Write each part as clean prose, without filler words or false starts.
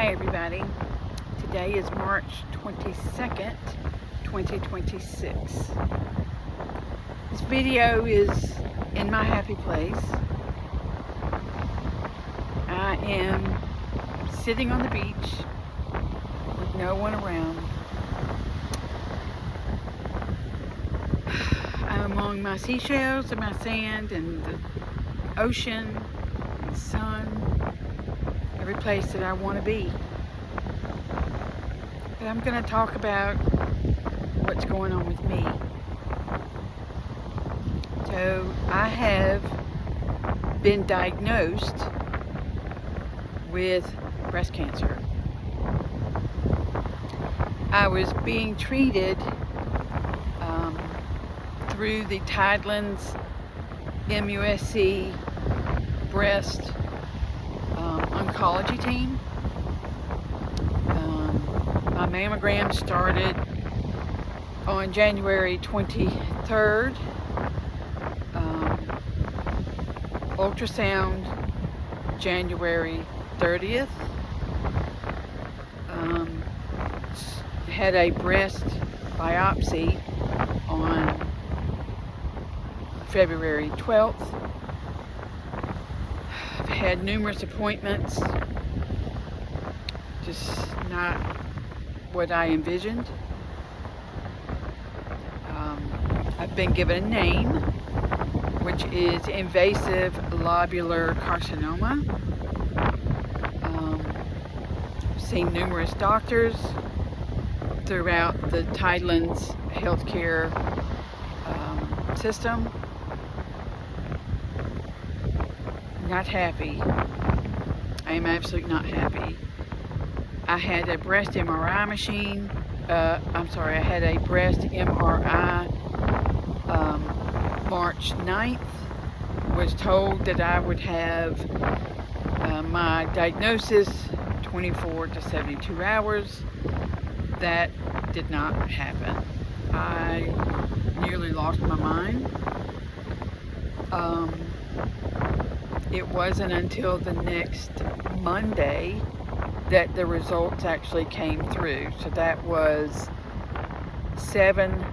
Hi everybody. Today is March 22nd, 2026. This video is in my happy place. I am sitting on the beach with no one around. I'm among my seashells and my sand and the ocean and sun. Every place that I want to be. But I'm going to talk about what's going on with me. So I have been diagnosed with breast cancer. I was being treated through the Tidelands MUSC breast oncology team. My mammogram started on January 23rd. Ultrasound January 30th. Had a breast biopsy on February 12th. I've had numerous appointments, just not what I envisioned. I've been given a name, which is invasive lobular carcinoma. Seen numerous doctors throughout the Tidelands healthcare system. Not happy. I am absolutely not happy. I had a breast MRI machine. I had a breast MRI March 9th. Was told that I would have my diagnosis 24 to 72 hours. That did not happen. I nearly lost my mind. It wasn't until the next Monday that the results actually came through. So that was 7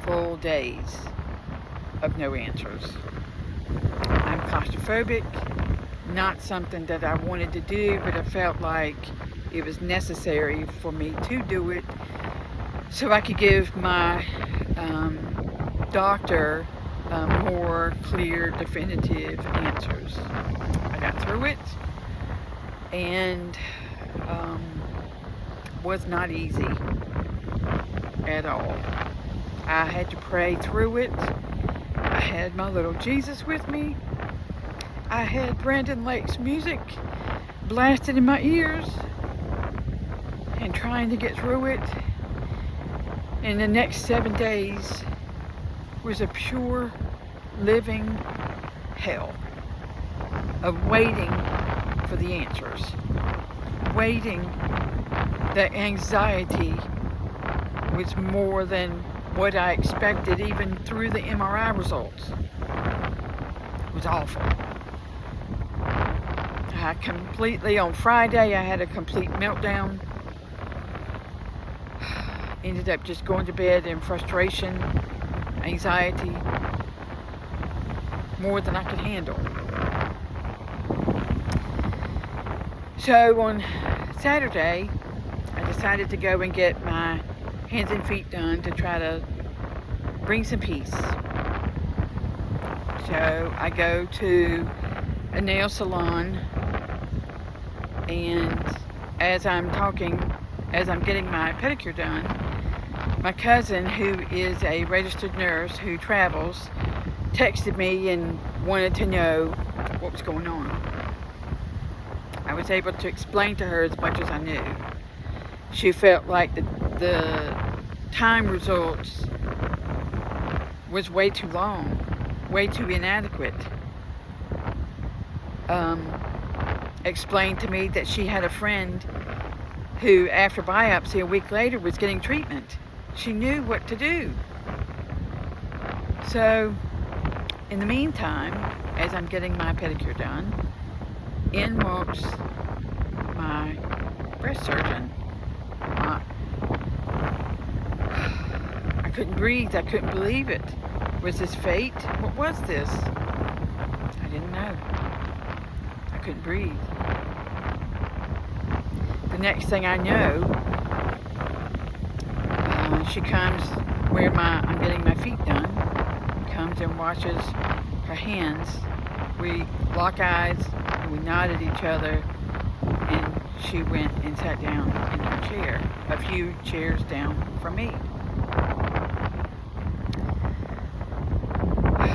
full days of no answers. I'm claustrophobic, not something that I wanted to do, but I felt like it was necessary for me to do it so I could give my doctor more clear, definitive answers. I got through it, and was not easy at all. I had to pray through it. I had my little Jesus with me. I had Brandon Lake's music blasted in my ears and trying to get through it. And the next 7 days was a pure living hell of waiting for the answers. Waiting. The anxiety was more than what I expected, even through the MRI results. It was awful. On Friday, I had a complete meltdown. Ended up just going to bed in frustration, anxiety, more than I could handle. So on Saturday, I decided to go and get my hands and feet done to try to bring some peace. So I go to a nail salon, and as I'm getting my pedicure done, my cousin, who is a registered nurse who travels, texted me and wanted to know what was going on. I was able to explain to her as much as I knew. She felt like the time results was way too long, way too inadequate. Explained to me that she had a friend who, after biopsy a week later, was getting treatment. She knew what to do. So, in the meantime, as I'm getting my pedicure done, in walks my breast surgeon. I couldn't breathe. I couldn't believe it. Was this fate? What was this? I didn't know. I couldn't breathe. The next thing I know, she comes where I'm getting my feet done. Comes and washes her hands. We lock eyes and we nod at each other, and she went and sat down in her chair, a few chairs down from me. I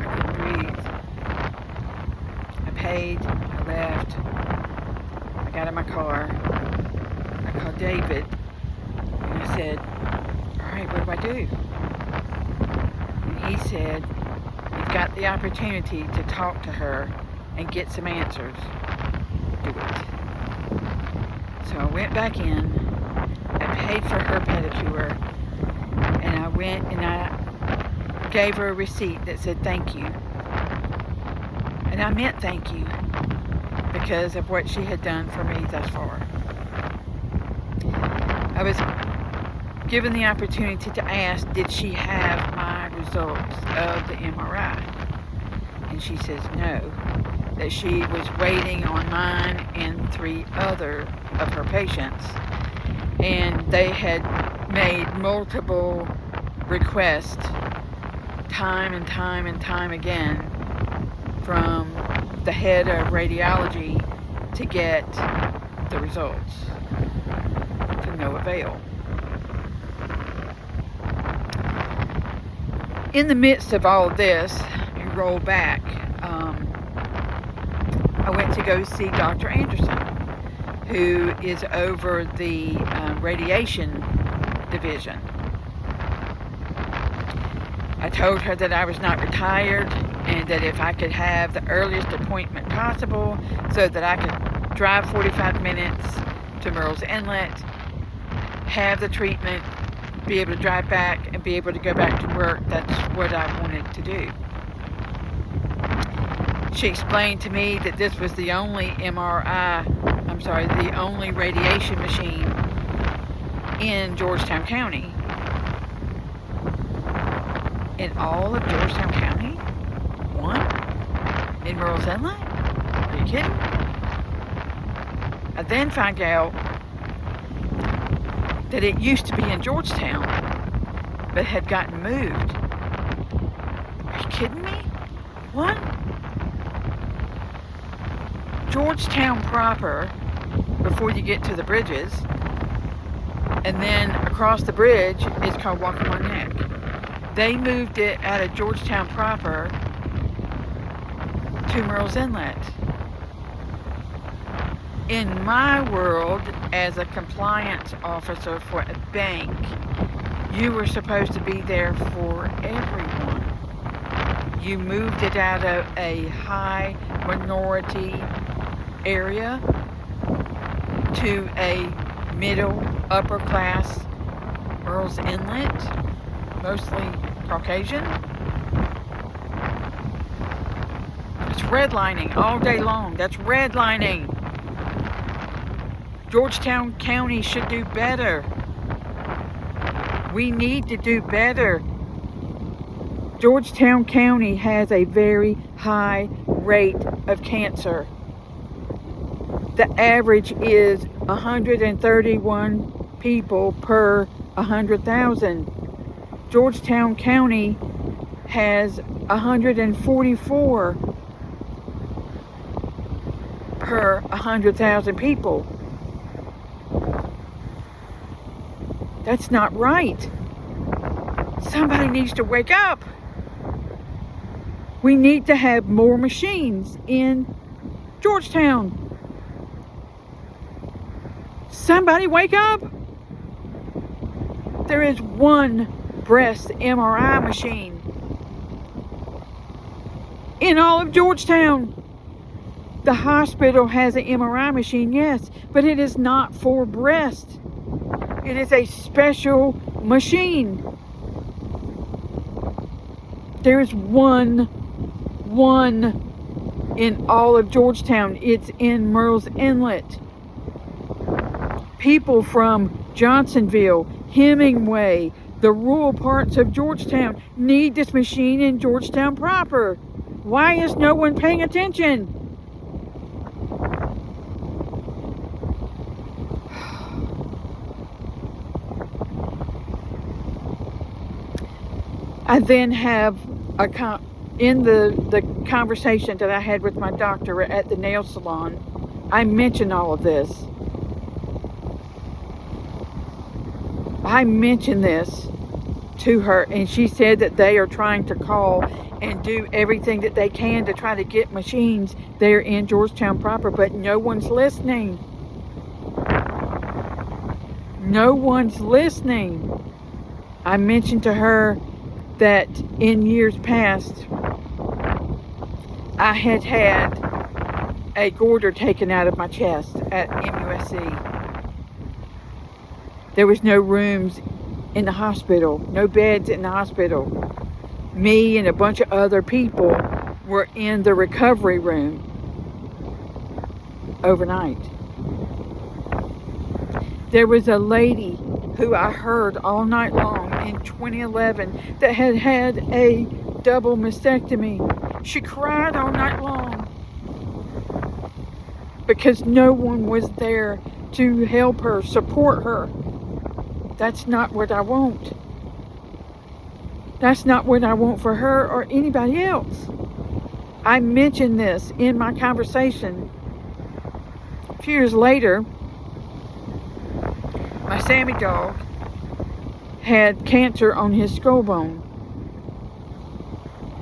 couldn't breathe. I paid, I left, I got in my car, I called David, and I said, all right, what do I do? And he said, you've got the opportunity to talk to her and get some answers. Do it. So I went back in, I paid for her pedicure, and I went and I gave her a receipt that said thank you. And I meant thank you because of what she had done for me thus far. I was given the opportunity to ask, did she have my results of the MRI? And she says no, that she was waiting on mine and 3 other of her patients, and they had made multiple requests time and time and time again from the head of radiology to get the results, to no avail. In the midst of all of this, you roll back, I went to go see Dr. Anderson, who is over the radiation division. I told her that I was not retired and that if I could have the earliest appointment possible so that I could drive 45 minutes to Murrells Inlet, have the treatment, be able to drive back and be able to go back to work, that's what I wanted to do. She explained to me that this was the only the only radiation machine in Georgetown County. In all of Georgetown County? One? In Murrells Inlet? Are you kidding? I then find out that it used to be in Georgetown, but had gotten moved. Are you kidding me? What? Georgetown proper, before you get to the bridges, and then across the bridge is called Waccamaw Neck. They moved it out of Georgetown proper to Murrells Inlet. In my world, as a compliance officer for a bank, you were supposed to be there for everyone. You moved it out of a high minority area to a middle, upper class Murrells Inlet, mostly Caucasian. It's redlining all day long. That's redlining. Georgetown County should do better. We need to do better. Georgetown County has a very high rate of cancer. The average is 131 people per 100,000. Georgetown County has 144 per 100,000 people. That's not right. Somebody needs to wake up. We need to have more machines in Georgetown. Somebody wake up. There is one breast MRI machine in all of Georgetown. The hospital has an MRI machine, yes, but it is not for breast. It is a special machine. There's one in all of Georgetown. It's in Murrells Inlet. People from Johnsonville, Hemingway, the rural parts of Georgetown need this machine in Georgetown proper. Why is no one paying attention? I then have in the conversation that I had with my doctor at the nail salon, I mentioned all of this. I mentioned this to her, and she said that they are trying to call and do everything that they can to try to get machines there in Georgetown proper, but no one's listening. No one's listening. I mentioned to her that in years past, I had a goiter taken out of my chest at MUSC. There was no rooms in the hospital, no beds in the hospital. Me and a bunch of other people were in the recovery room overnight. There was a lady who I heard all night long in 2011 that had had a double mastectomy. She cried all night long because no one was there to help her, support her. That's not what I want. That's not what I want for her or anybody else. I mentioned this in my conversation. A few years later, my Sammy dog had cancer on his skull bone.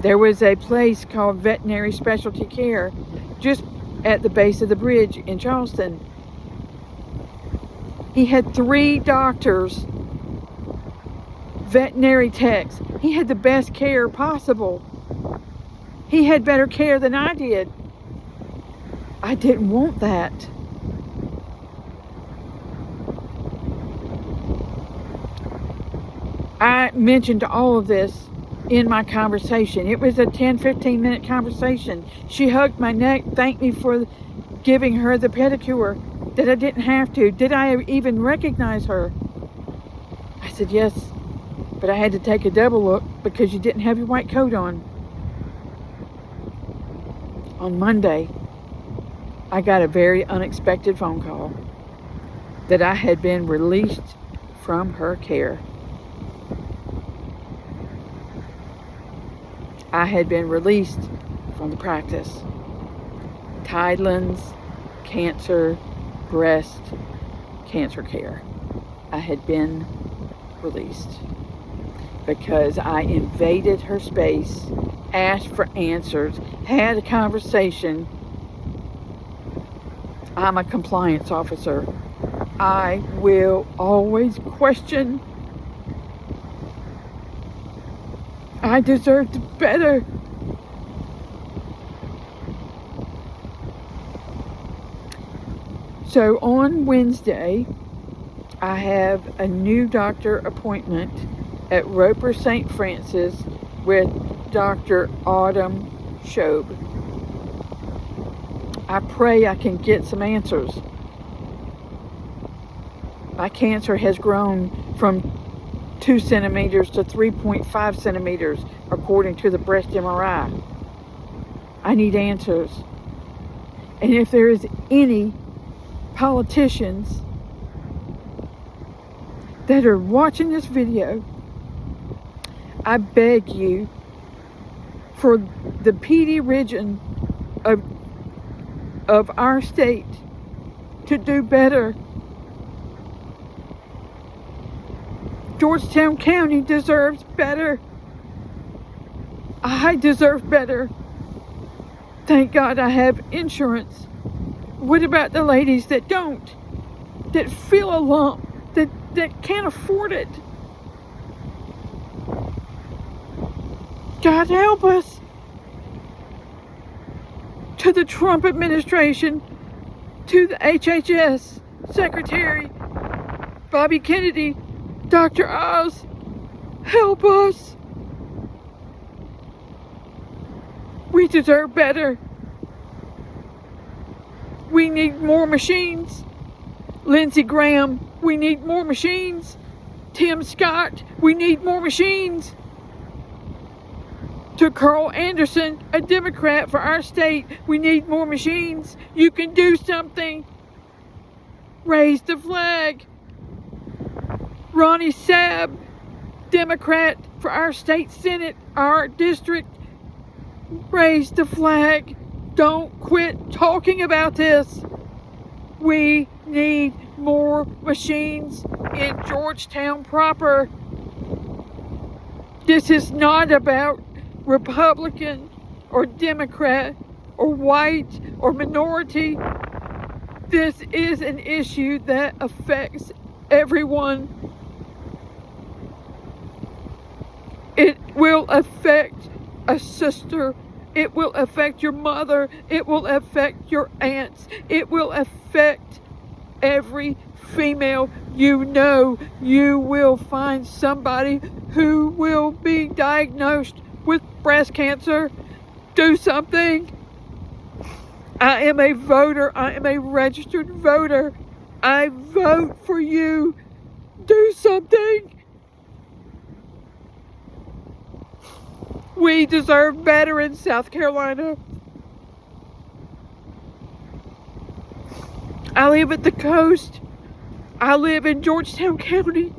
There was a place called Veterinary Specialty Care just at the base of the bridge in Charleston. He had 3 doctors, veterinary techs. He had the best care possible. He had better care than I did. I didn't want that. I mentioned all of this in my conversation. It was a 10-15 minute conversation. She hugged my neck, thanked me for giving her the pedicure that I didn't have to. Did I even recognize her? I said yes, but I had to take a double look because you didn't have your white coat on. On Monday, I got a very unexpected phone call that I had been released from her care. I had been released from the practice. Tidelands, cancer, breast, cancer care. I had been released because I invaded her space, asked for answers, had a conversation. I'm a compliance officer. I will always question. I deserved better. So on Wednesday, I have a new doctor appointment at Roper St. Francis with Dr. Autumn Shobe. I pray I can get some answers. My cancer has grown from 2 centimeters to 3.5 centimeters, according to the breast MRI. I need answers. And if there is any politicians that are watching this video, I beg you, for the PD region of our state to do better. Georgetown County deserves better. I deserve better. Thank God I have insurance. What about the ladies that don't? That feel a lump, that can't afford it? God help us. To the Trump administration, to the HHS Secretary Bobby Kennedy, Dr. Oz, help us. We deserve better. We need more machines Lindsey Graham, we need more machines. Tim Scott, we need more machines. To Carl Anderson, a Democrat for our state, we need more machines. You can do something. Raise the flag. Ronnie Sabb, Democrat for our state senate, our district, raise the flag. Don't quit talking about this. We need more machines in Georgetown proper. This is not about Republican or Democrat or white or minority. This is an issue that affects everyone. It will affect a sister. It will affect your mother. It will affect your aunts. It will affect every female you know. You will find somebody who will be diagnosed with breast cancer. Do something. I am a voter. I am a registered voter. I vote for you. Do something. We deserve better in South Carolina. I live at the coast. I live in Georgetown County.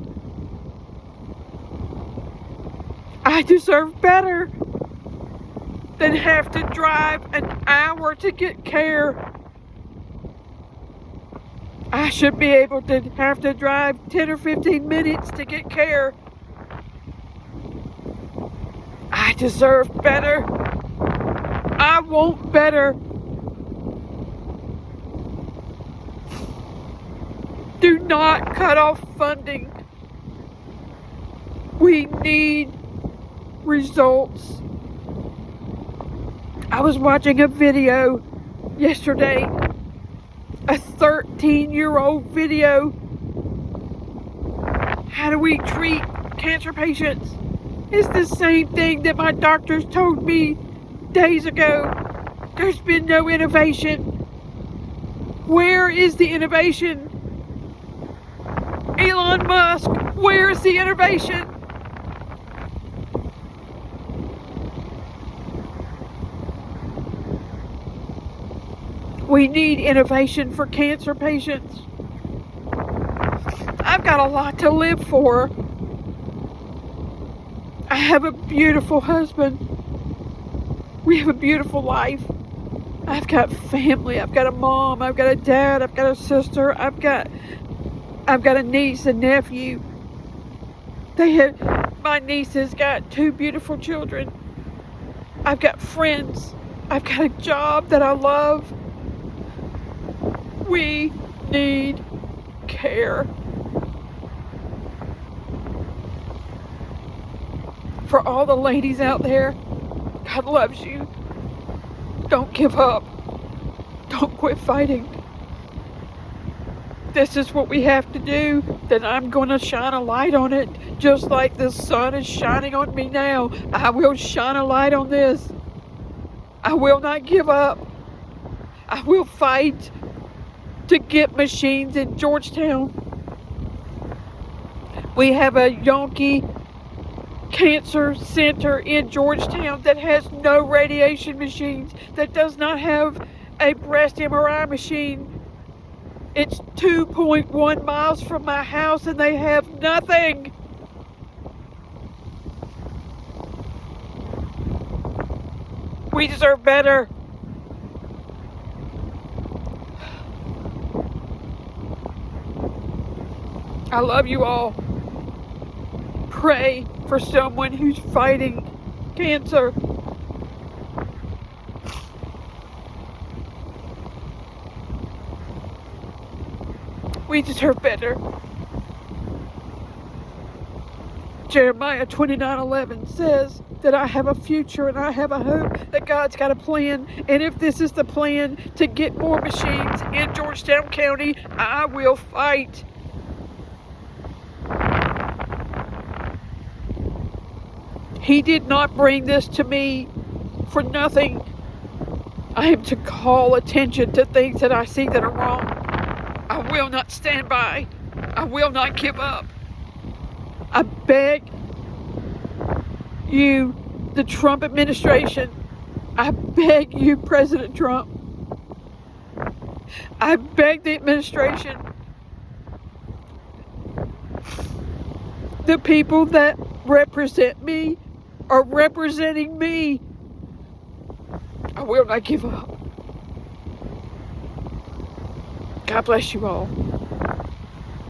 I deserve better than have to drive an hour to get care. I should be able to have to drive 10 or 15 minutes to get care. I deserve better. I want better. Do not cut off funding. We need results. I was watching a video yesterday, a 13-year-old video. How do we treat cancer patients? It's the same thing that my doctors told me days ago. There's been no innovation. Where is the innovation? Elon Musk, where is the innovation? We need innovation for cancer patients. I've got a lot to live for. I have a beautiful husband. We have a beautiful life. I've got family. I've got a mom. I've got a dad. I've got a sister. I've got a niece and nephew. My niece has got 2 beautiful children. I've got friends. I've got a job that I love. We need care. For all the ladies out there, God loves you. Don't give up. Don't quit fighting. This is what we have to do. Then I'm going to shine a light on it. Just like the sun is shining on me now. I will shine a light on this. I will not give up. I will fight to get machines in Georgetown. We have a Yankee Cancer Center in Georgetown that has no radiation machines, that does not have a breast MRI machine. It's 2.1 miles from my house and they have nothing. We deserve better. I love you all. Pray for someone who's fighting cancer. We deserve better. Jeremiah 29:11 says that I have a future and I have a hope, that God's got a plan. And if this is the plan to get more machines in Georgetown County, I will fight. He did not bring this to me for nothing. I am to call attention to things that I see that are wrong. I will not stand by. I will not give up. I beg you, the Trump administration, I beg you, President Trump, I beg the administration, the people that represent me are representing me. I will not give up. God bless you all.